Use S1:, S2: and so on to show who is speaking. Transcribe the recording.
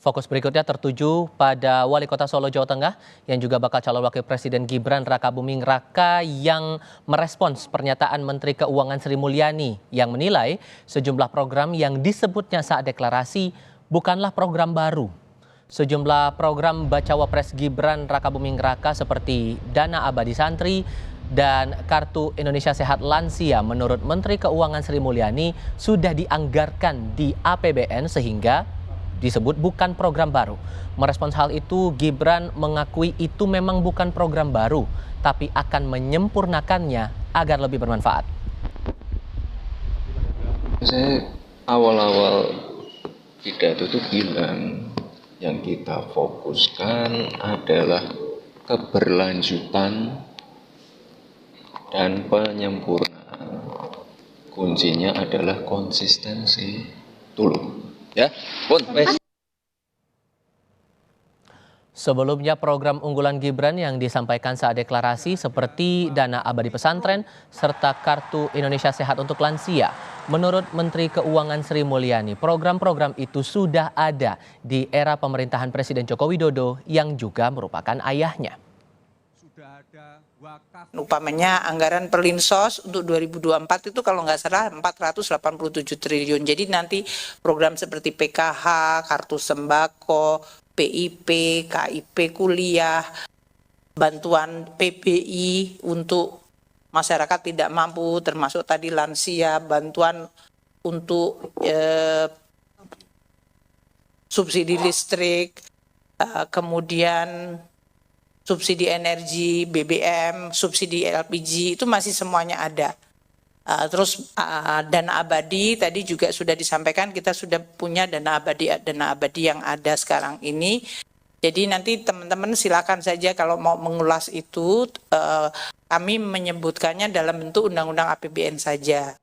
S1: Fokus berikutnya tertuju pada Wali Kota Solo, Jawa Tengah yang juga bakal calon Wakil Presiden Gibran Rakabuming Raka yang merespons pernyataan Menteri Keuangan Sri Mulyani yang menilai sejumlah program yang disebutnya saat deklarasi bukanlah program baru. Sejumlah program Bacawa Pres Gibran Rakabuming Raka seperti Dana Abadi Santri dan Kartu Indonesia Sehat Lansia menurut Menteri Keuangan Sri Mulyani sudah dianggarkan di APBN sehingga disebut bukan program baru. Merespons hal itu, Gibran mengakui itu memang bukan program baru, tapi akan menyempurnakannya agar lebih bermanfaat.
S2: Saya awal-awal pidato itu bilang yang kita fokuskan adalah keberlanjutan dan penyempurnaan. Kuncinya adalah konsistensi. Tolong. Ya, pun, wes.
S1: Sebelumnya program unggulan Gibran yang disampaikan saat deklarasi seperti Dana Abadi Pesantren serta Kartu Indonesia Sehat untuk Lansia. Menurut Menteri Keuangan Sri Mulyani, program-program itu sudah ada di era pemerintahan Presiden Joko Widodo yang juga merupakan ayahnya.
S3: Upamanya anggaran Perlinsos untuk 2024 itu kalau nggak salah 487 triliun. Jadi nanti program seperti PKH, Kartu Sembako, PIP, KIP kuliah, bantuan PBI untuk masyarakat tidak mampu, termasuk tadi lansia, bantuan untuk subsidi listrik, kemudian subsidi energi, BBM, subsidi LPG, itu masih semuanya ada. Terus dana abadi tadi juga sudah disampaikan, kita sudah punya dana abadi yang ada sekarang ini. Jadi nanti teman-teman silakan saja kalau mau mengulas itu, kami menyebutkannya dalam bentuk undang-undang APBN saja.